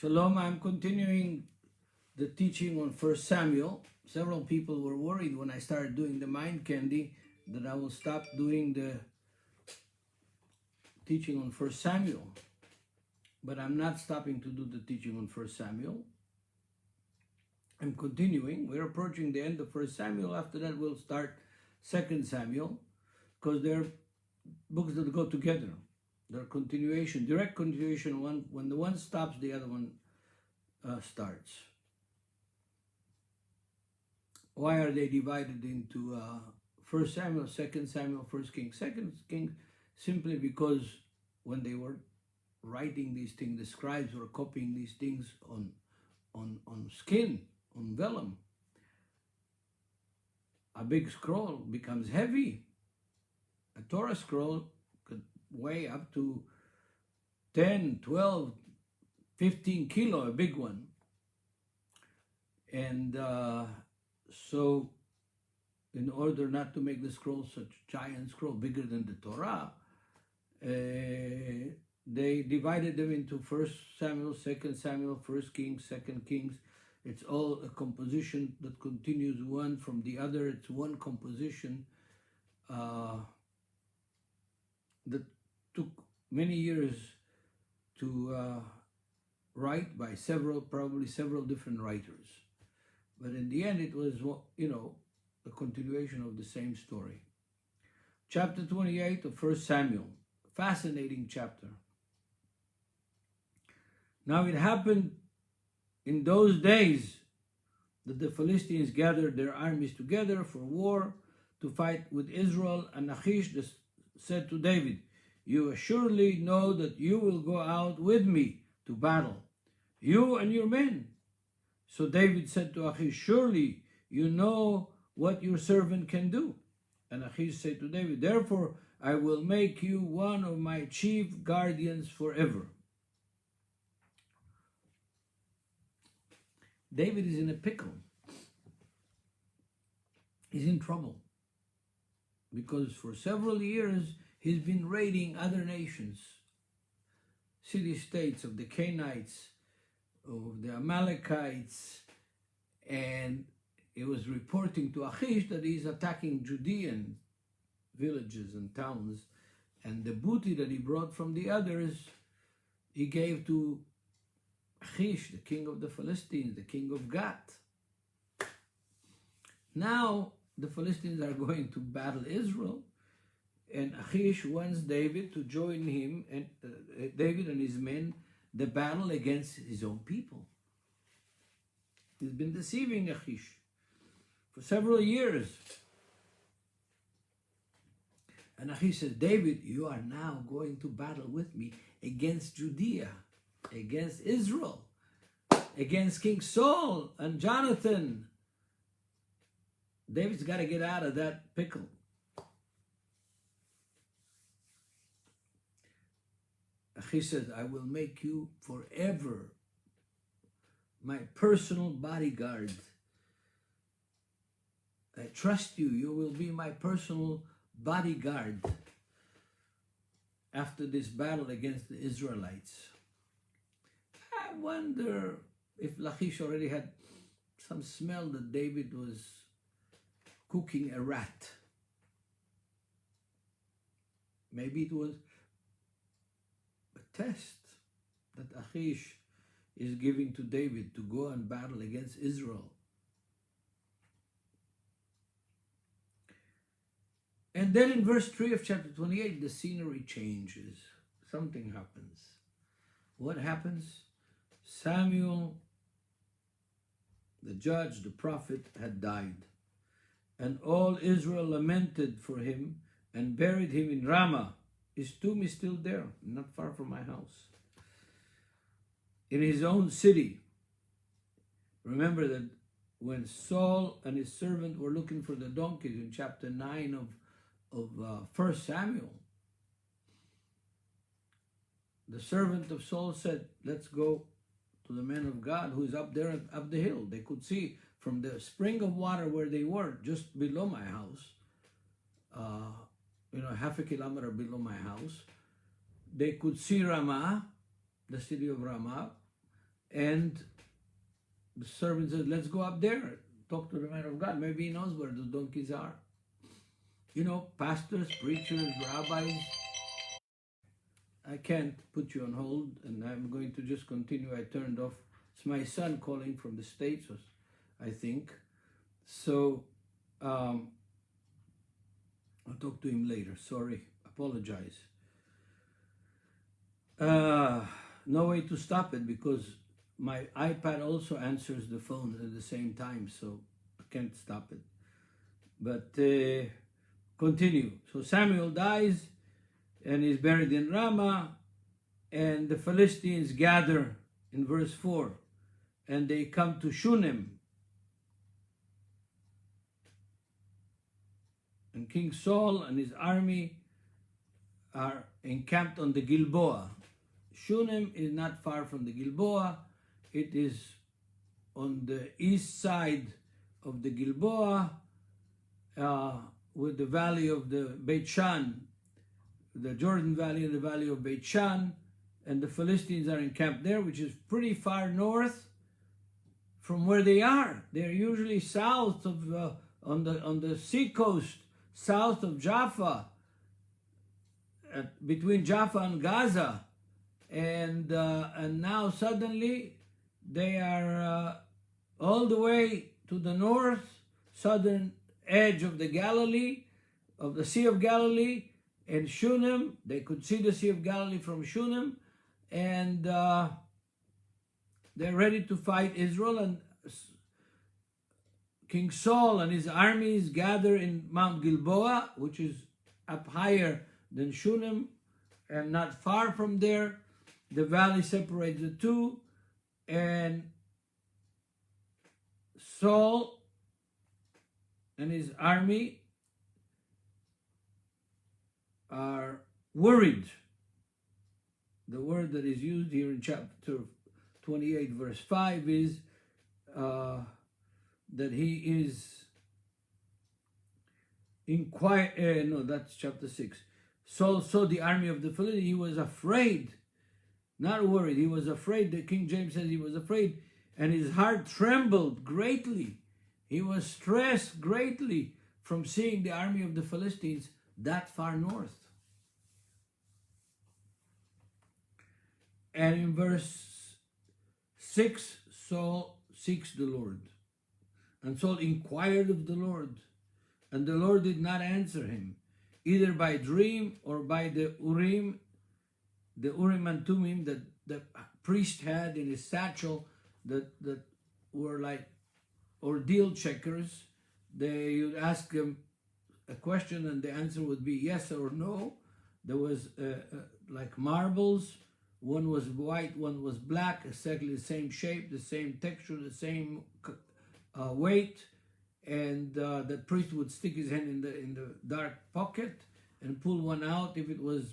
Shalom, I'm continuing the teaching on 1 Samuel. Several people were worried when I started doing the mind candy that I will stop doing the teaching on 1 Samuel. But I'm not stopping to do the teaching on 1 Samuel. I'm continuing. We're approaching the end of 1 Samuel. After that, we'll start 2 Samuel, because they're books that go together. They're continuation, direct continuation. When the one stops, the other one starts. Why are they divided into 1 Samuel, 2 Samuel, 1 Kings? 2 Kings, simply because when they were writing these things, the scribes were copying these things on skin, on vellum. A big scroll becomes heavy. A Torah scroll could weigh up to 10, 12, 15 kilo, a big one. And so in order not to make the scroll such a giant scroll, bigger than the Torah, they divided them into 1 Samuel, 2 Samuel, 1 Kings, 2 Kings. It's all a composition that continues one from the other. It's one composition that took many years to write by probably several different writers. But in the end, it was, a continuation of the same story. Chapter 28 of 1 Samuel, fascinating chapter. Now it happened in those days that the Philistines gathered their armies together for war to fight with Israel, and Achish said to David, "You assuredly know that you will go out with me to battle, you and your men." So David said to Achish, "Surely you know what your servant can do." And Achish said to David, "Therefore I will make you one of my chief guardians forever." David is in a pickle. He's in trouble because for several years he's been raiding other nations, city-states of the Canaanites, of the Amalekites, and he was reporting to Achish that he's attacking Judean villages and towns, and the booty that he brought from the others he gave to Achish, the king of the Philistines, the king of Gath. Now the Philistines are going to battle Israel, and Achish wants David to join him, and David and his men, the battle against his own people. He's been deceiving Achish for several years. And Achish says, "David, you are now going to battle with me against Judea, against Israel, against King Saul and Jonathan." David's got to get out of that pickle. Achish says, "I will make you forever my personal bodyguard. I trust you. You will be my personal bodyguard after this battle against the Israelites." I wonder if Achish already had some smell that David was cooking a rat. Maybe it was a test that Achish is giving to David to go and battle against Israel. And then in verse 3 of chapter 28, the scenery changes. Something happens. What happens? Samuel, the judge, the prophet, had died, and all Israel lamented for him and buried him in Ramah. His tomb is still there, not far from my house, in his own city. Remember that when Saul and his servant were looking for the donkeys in chapter 9 of 1 Samuel, the servant of Saul said, "Let's go to the man of God who is up there, up the hill." They could see from the spring of water where they were, just below my house, half a kilometer below my house, they could see Ramah, the city of Ramah, And the servant says, let's go up there, talk to the man of God. Maybe he knows where the donkeys are. You know, pastors, preachers, rabbis. I can't put you on hold, and I'm going to just continue. I turned off. It's my son calling from the States, I think. So I'll talk to him later. Sorry, apologize. No way to stop it because my iPad also answers the phone at the same time, so I can't stop it. But continue. So Samuel dies and is buried in Ramah, and the Philistines gather in verse 4, and they come to Shunem. And King Saul and his army are encamped on the Gilboa. Shunem is not far from the Gilboa. It is on the east side of the Gilboa, with the valley of the Beit Shan, the Jordan Valley and the valley of Beit Shan, and the Philistines are encamped there, which is pretty far north from where they are. They're usually south of on the sea coast, south of Jaffa, between Jaffa and Gaza, and now suddenly they are all the way to the north, southern edge of the Galilee, of the Sea of Galilee, and Shunem. They could see the Sea of Galilee from Shunem, and they're ready to fight Israel. And King Saul and his armies gather in Mount Gilboa, which is up higher than Shunem and not far from there. The valley separates the two, and Saul and his army are worried. The word that is used here in chapter 28, verse 5 is that he is no, that's chapter 6. Saul saw the army of the Philistines. He was afraid, not worried. He was afraid. The King James says he was afraid, and his heart trembled greatly. He was stressed greatly from seeing the army of the Philistines that far north. And in verse 6, Saul seeks the Lord. And Saul inquired of the Lord, and the Lord did not answer him, either by dream or by the Urim and Tumim that the priest had in his satchel, that were like ordeal checkers. They would ask him a question and the answer would be yes or no. There was like marbles. One was white, one was black, exactly the same shape, the same texture, the same weight. And the priest would stick his hand in the dark pocket and pull one out. If it was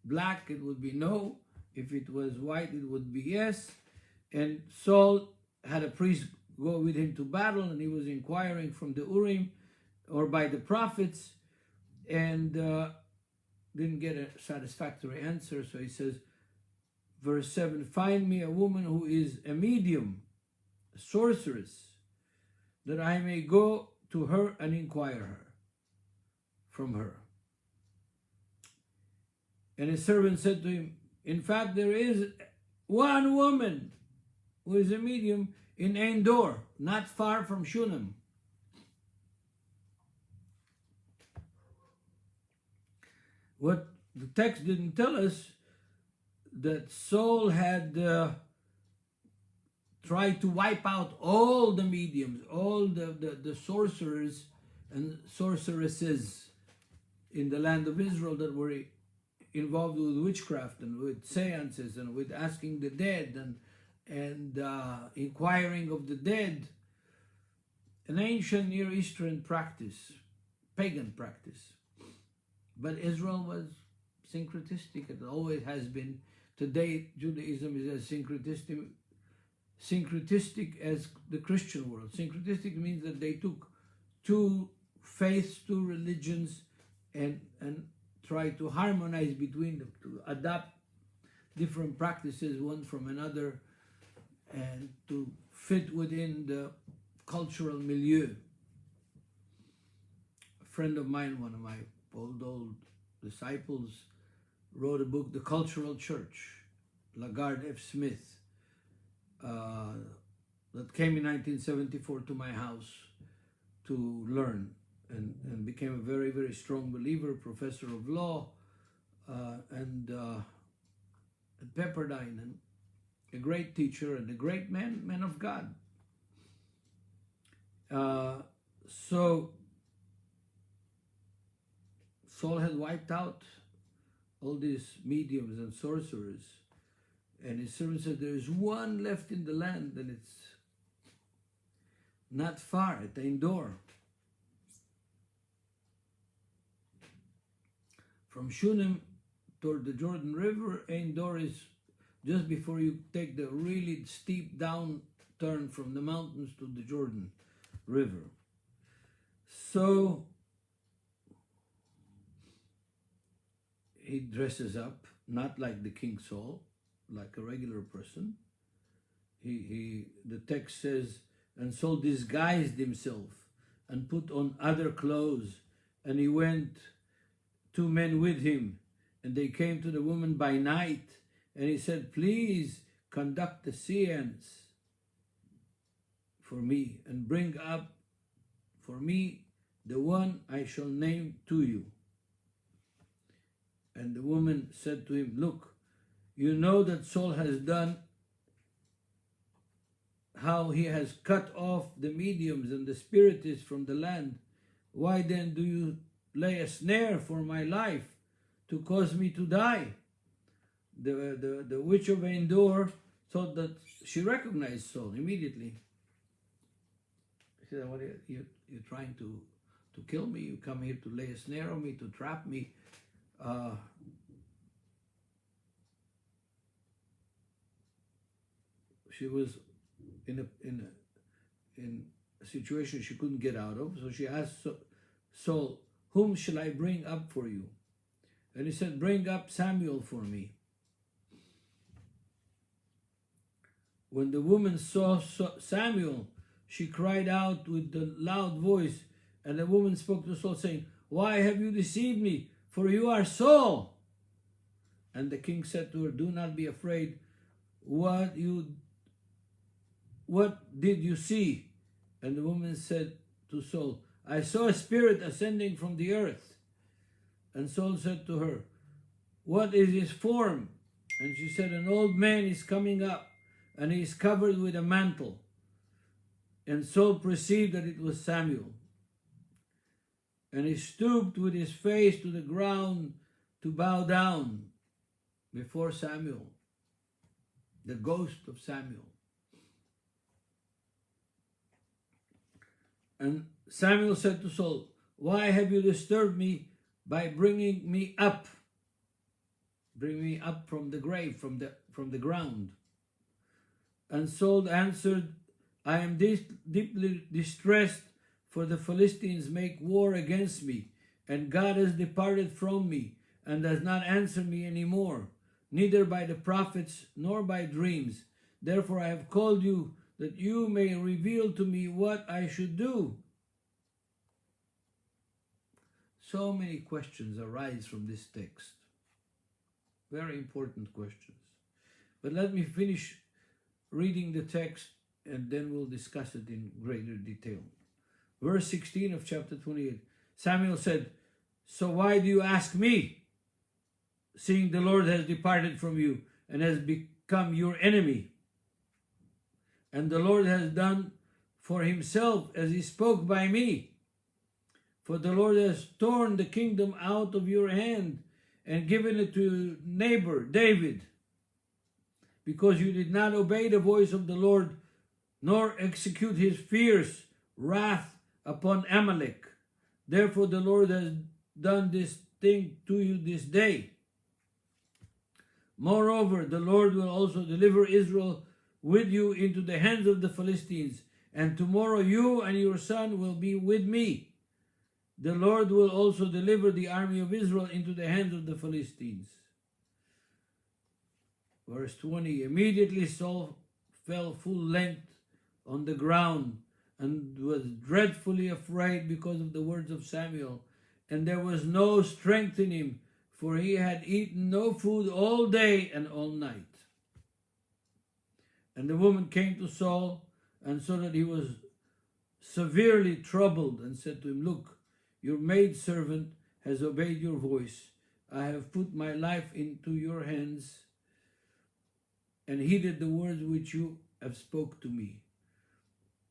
black, it would be no. If it was white, it would be yes. And Saul had a priest go with him to battle, and he was inquiring from the Urim or by the prophets, and didn't get a satisfactory answer. So he says, verse 7, find me a woman who is a medium, a sorceress, that I may go to her and inquire from her. And his servant said to him, in fact, there is one woman who is a medium in Endor, not far from Shunem. What the text didn't tell us, that Saul had tried to wipe out all the mediums, all the sorcerers and sorceresses in the land of Israel that were involved with witchcraft and with seances and with asking the dead and inquiring of the dead. An ancient Near Eastern practice, pagan practice. But Israel was syncretistic. It always has been. Today, Judaism is as syncretistic as the Christian world. Syncretistic means that they took two faiths, two religions, and try to harmonize between them, to adapt different practices one from another. and to fit within the cultural milieu. A friend of mine, one of my old disciples, wrote a book, The Cultural Church, Lagarde F. Smith, that came in 1974 to my house to learn, and became a very, very strong believer, professor of law, and at Pepperdine, and a great teacher and a great man of God. So Saul had wiped out all these mediums and sorcerers, and his servant said, there is one left in the land, and it's not far, at Endor. From Shulam toward the Jordan River, Endor is just before you take the really steep down turn from the mountains to the Jordan River. So he dresses up, not like the King Saul, like a regular person. The text says, and Saul disguised himself and put on other clothes, and he went, 2 men with him, and they came to the woman by night, and he said, please conduct the seance for me, and bring up for me the one I shall name to you. And the woman said to him, look, you know that Saul has done how he has cut off the mediums and the spiritists from the land. Why then do you lay a snare for my life to cause me to die? The witch of Endor thought that she recognized Saul immediately. She said, what are you're trying to kill me? You come here to lay a snare on me, to trap me. She was in a situation she couldn't get out of, so she asked Saul, whom shall I bring up for you? And he said, bring up Samuel for me. When the woman saw Samuel, she cried out with a loud voice, and the woman spoke to Saul, saying, why have you deceived me? For you are Saul. And the king said to her, do not be afraid. What did you see? And the woman said to Saul, I saw a spirit ascending from the earth. And Saul said to her, what is his form? And she said, an old man is coming up, and he is covered with a mantle. And Saul perceived that it was Samuel. And he stooped with his face to the ground to bow down before Samuel, the ghost of Samuel. And Samuel said to Saul, why have you disturbed me by bringing me up? Bring me up from the grave, from the ground. And Saul answered, I am deeply distressed, for the Philistines make war against me, and God has departed from me, and does not answer me any more, neither by the prophets nor by dreams. Therefore I have called you, that you may reveal to me what I should do. So many questions arise from this text. Very important questions. But let me finish reading the text, and then we'll discuss it in greater detail. Verse 16 of chapter 28. Samuel said, so why do you ask me, seeing the Lord has departed from you and has become your enemy? And the Lord has done for himself as he spoke by me. For the Lord has torn the kingdom out of your hand and given it to your neighbor David, because you did not obey the voice of the Lord, nor execute his fierce wrath upon Amalek. Therefore the Lord has done this thing to you this day. Moreover, the Lord will also deliver Israel with you into the hands of the Philistines, and tomorrow you and your son will be with me. The Lord will also deliver the army of Israel into the hands of the Philistines. Verse 20, immediately Saul fell full length on the ground and was dreadfully afraid because of the words of Samuel. And there was no strength in him, for he had eaten no food all day and all night. And the woman came to Saul and saw that he was severely troubled, and said to him, Look, your maidservant has obeyed your voice. I have put my life into your hands and heeded the words which you have spoke to me.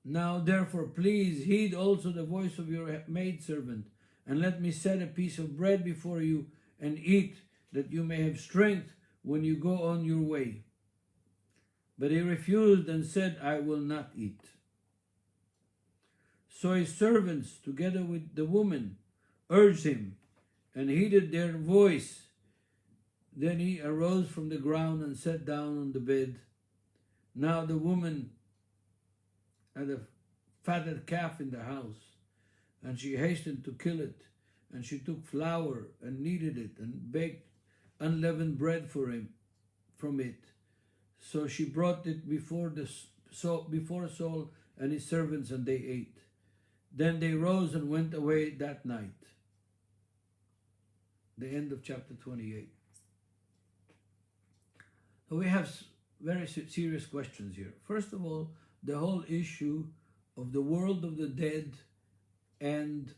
Now therefore please heed also the voice of your maidservant, and let me set a piece of bread before you and eat, that you may have strength when you go on your way. But he refused and said, I will not eat. So his servants, together with the woman, urged him and heeded their voice. Then he arose from the ground and sat down on the bed. Now the woman had a fatted calf in the house, and she hastened to kill it. And she took flour and kneaded it and baked unleavened bread for him from it. So she brought it before Saul and his servants, and they ate. Then they rose and went away that night. The end of chapter 28. So we have very serious questions here. First of all, the whole issue of the world of the dead and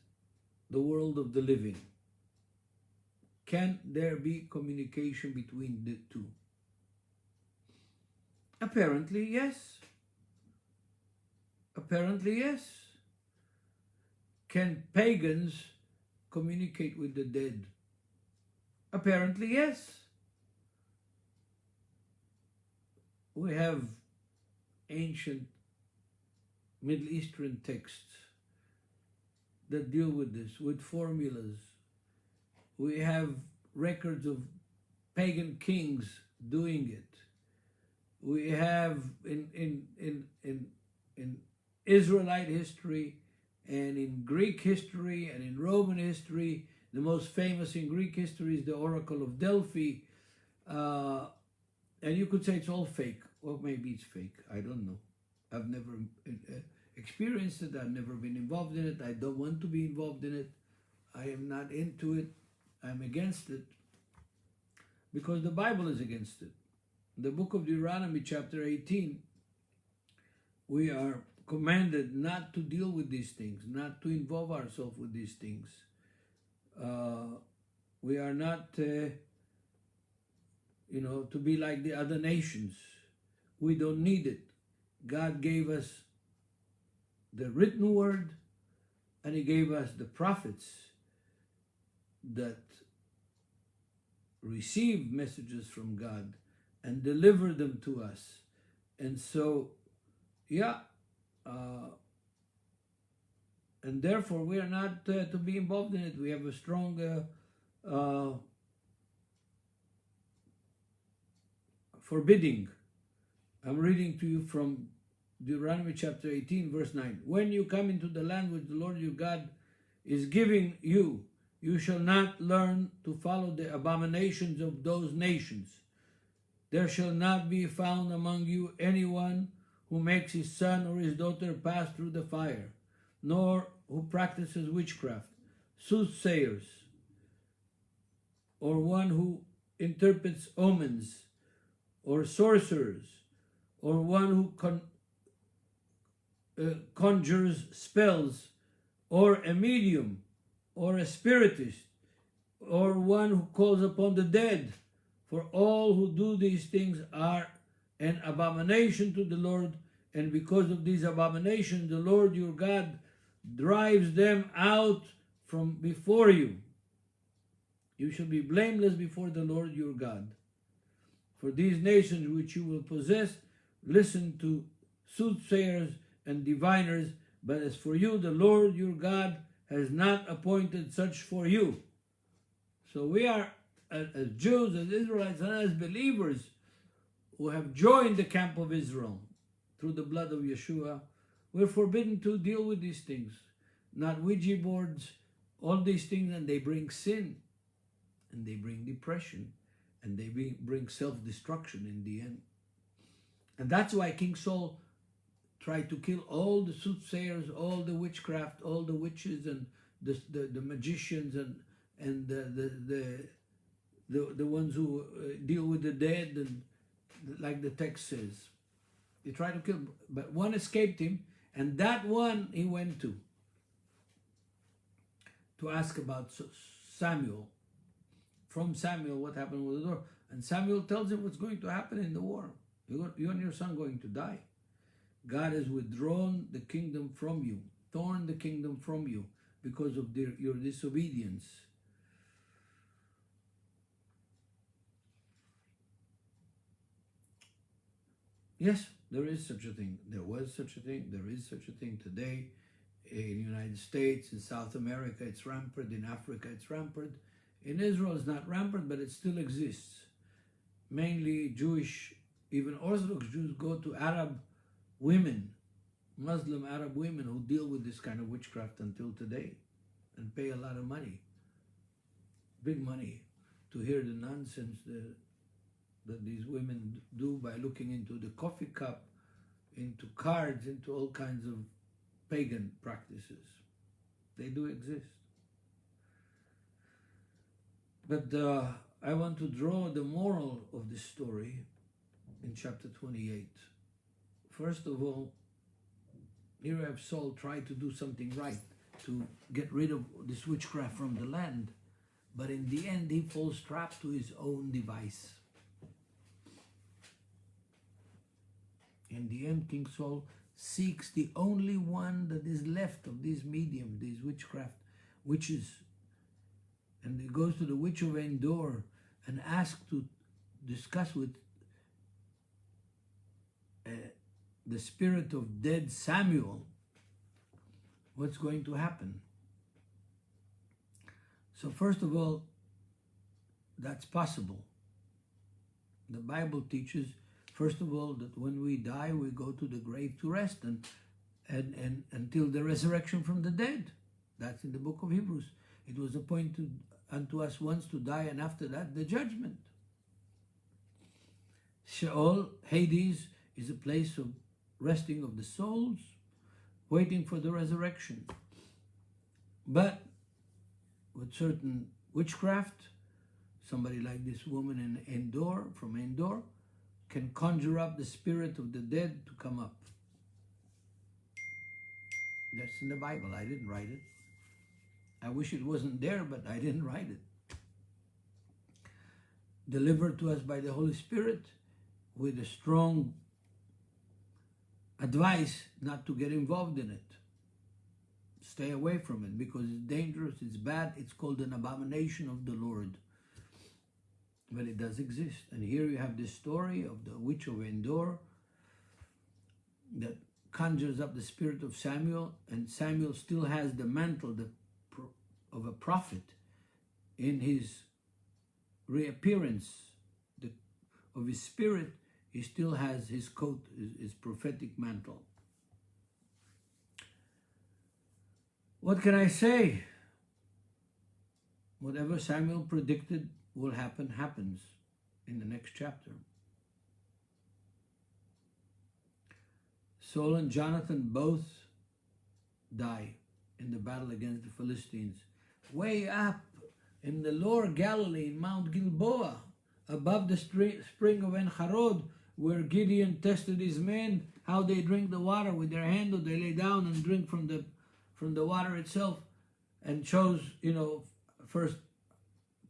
the world of the living. Can there be communication between the two? Apparently, yes. Apparently, yes. Can pagans communicate with the dead? Apparently, yes. We have ancient Middle Eastern texts that deal with this, with formulas. We have records of pagan kings doing it. We have in Israelite history and in Greek history and in Roman history, the most famous in Greek history is the Oracle of Delphi. And you could say it's all fake. Or maybe it's fake. I don't know. I've never experienced it. I've never been involved in it. I don't want to be involved in it. I am not into it. I'm against it. Because the Bible is against it. The book of Deuteronomy chapter 18, we are commanded not to deal with these things, not to involve ourselves with these things. We are not, to be like the other nations. We don't need it. God gave us the written word, and He gave us the prophets that receive messages from God and deliver them to us. And so, and therefore we are not to be involved in it. We have a strong forbidding. I'm reading to you from Deuteronomy chapter 18, verse 9. When you come into the land which the Lord your God is giving you, you shall not learn to follow the abominations of those nations. There shall not be found among you anyone who makes his son or his daughter pass through the fire, nor who practices witchcraft, soothsayers, or one who interprets omens, or sorcerers, or one who conjures spells, or a medium, or a spiritist, or one who calls upon the dead. For all who do these things are an abomination to the Lord, and because of these abominations, the Lord your God drives them out from before you. You shall be blameless before the Lord your God. For these nations which you will possess, listen to soothsayers and diviners, but as for you, the Lord your God has not appointed such for you. So we are, as Jews, as Israelites, and as believers who have joined the camp of Israel through the blood of Yeshua, we're forbidden to deal with these things. Not Ouija boards, all these things, and they bring sin, and they bring depression, and they bring self-destruction in the end. And that's why King Saul tried to kill all the soothsayers, all the witchcraft, all the witches, and the magicians, and the ones who deal with the dead, and like the text says. He tried to kill, but one escaped him, and that one he went to ask about Samuel. From Samuel, what happened with the door. And Samuel tells him what's going to happen in the war. You and your son are going to die. God has withdrawn the kingdom from you, torn the kingdom from you because of your disobedience. Yes, there is such a thing. There was such a thing. There is such a thing today in the United States, in South America. It's rampant. In Africa, it's rampant. In Israel, it's not rampant, but it still exists. Mainly Jewish, even Orthodox Jews go to Arab women, Muslim Arab women who deal with this kind of witchcraft until today and pay a lot of money, big money, to hear the nonsense that these women do by looking into the coffee cup, into cards, into all kinds of pagan practices. They do exist. But I want to draw the moral of this story in chapter 28. First of all, here I have Saul try to do something right, to get rid of this witchcraft from the land. But in the end, he falls trapped to his own device. In the end, King Saul seeks the only one that is left of these medium, these witches. And he goes to the witch of Endor and asks to discuss with the spirit of dead Samuel what's going to happen. So first of all, that's possible. The Bible teaches, first of all, that when we die, we go to the grave to rest and until the resurrection from the dead. That's in the book of Hebrews. It was appointed unto us once to die, and after that, the judgment. Sheol, Hades, is a place of resting of the souls, waiting for the resurrection. But with certain witchcraft, somebody like this woman in Endor, from Endor, can conjure up the spirit of the dead to come up. That's in the Bible. I didn't write it. I wish it wasn't there, but I didn't write it. Delivered to us by the Holy Spirit with a strong advice not to get involved in it. Stay away from it because it's dangerous, it's bad, it's called an abomination of the Lord. But it does exist. And here you have this story of the witch of Endor that conjures up the spirit of Samuel, and Samuel still has the mantle of a prophet in his reappearance of his spirit. He still has his coat, his prophetic mantle. What can I say? Whatever Samuel predicted will happen, happens in the next chapter. Saul and Jonathan both die in the battle against the Philistines. Way up in the lower Galilee, in Mount Gilboa, above the spring of En-Harod, where Gideon tested his men, how they drink the water with their hand, or they lay down and drink from the water itself, and chose, first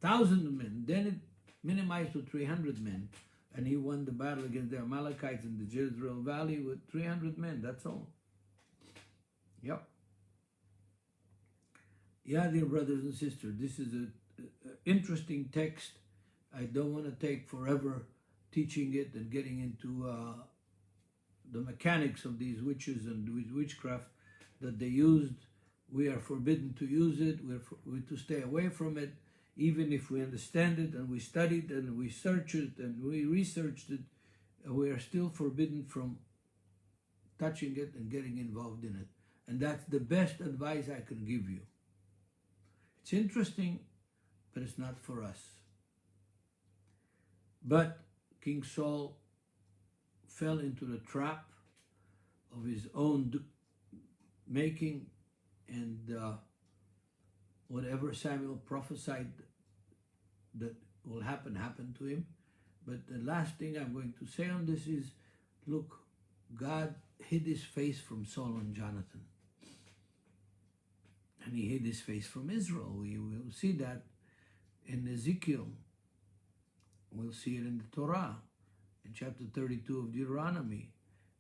1,000 men, then it minimized to 300 men, and he won the battle against the Amalekites in the Jezreel Valley with 300 men, that's all. Yep. Yeah, dear brothers and sisters, this is an interesting text. I don't want to take forever teaching it and getting into the mechanics of these witches and witchcraft that they used. We are forbidden to use it. We're to stay away from it. Even if we understand it and we studied and we searched it and we researched it, we are still forbidden from touching it and getting involved in it. And that's the best advice I can give you. It's interesting, but it's not for us. But King Saul fell into the trap of his own making, and whatever Samuel prophesied that will happen, happened to him. But the last thing I'm going to say on this is, look, God hid his face from Saul and Jonathan. And he hid his face from Israel. We will see that in Ezekiel. We'll see it in the Torah, in chapter 32 of Deuteronomy.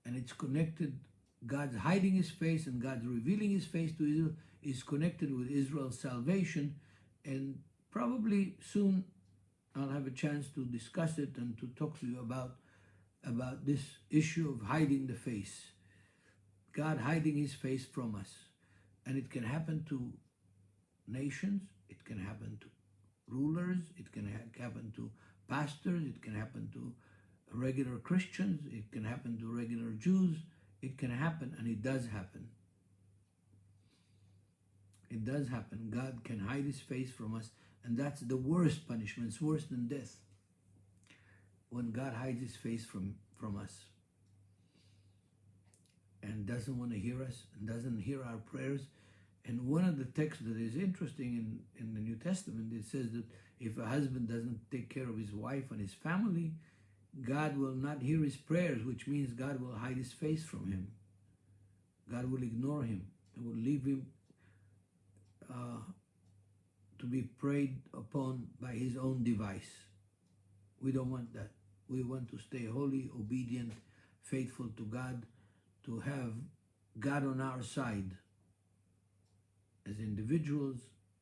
And it's connected, God's hiding his face and God's revealing his face to Israel is connected with Israel's salvation. And probably soon I'll have a chance to discuss it and to talk to you about this issue of hiding the face. God hiding his face from us. And it can happen to nations, it can happen to rulers, it can happen to pastors, it can happen to regular Christians, it can happen to regular Jews, it can happen, and it does happen. It does happen. God can hide his face from us, and that's the worst punishment. It's worse than death. When God hides his face from us and doesn't want to hear us and doesn't hear our prayers. And one of the texts that is interesting in the New Testament, it says that if a husband doesn't take care of his wife and his family, God will not hear his prayers, which means God will hide his face from him. God will ignore him and will leave him to be preyed upon by his own device. We don't want that. We want to stay holy, obedient, faithful to God, to have God on our side as individuals,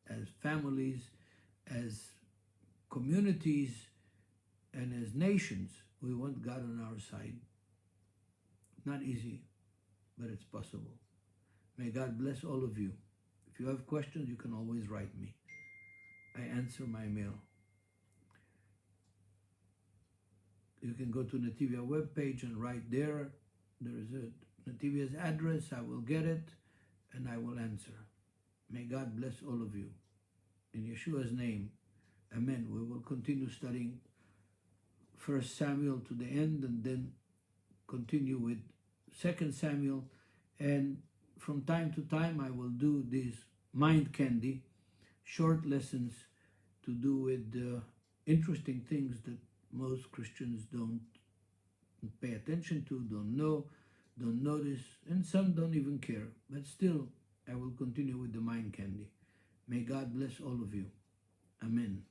as families, as communities, and as nations. We want God on our side. Not easy, but it's possible. May God bless all of you. If you have questions, you can always write me. I answer my mail. You can go to Netivyah webpage and right there is a Netivyah's address. I will get it and I will answer. May God bless all of you. In Yeshua's name, amen. We will continue studying 1 Samuel to the end and then continue with 2 Samuel. And from time to time, I will do these mind candy, short lessons to do with interesting things that most Christians don't pay attention to, don't know, don't notice, and some don't even care. But still, I will continue with the mind candy. May God bless all of you. Amen.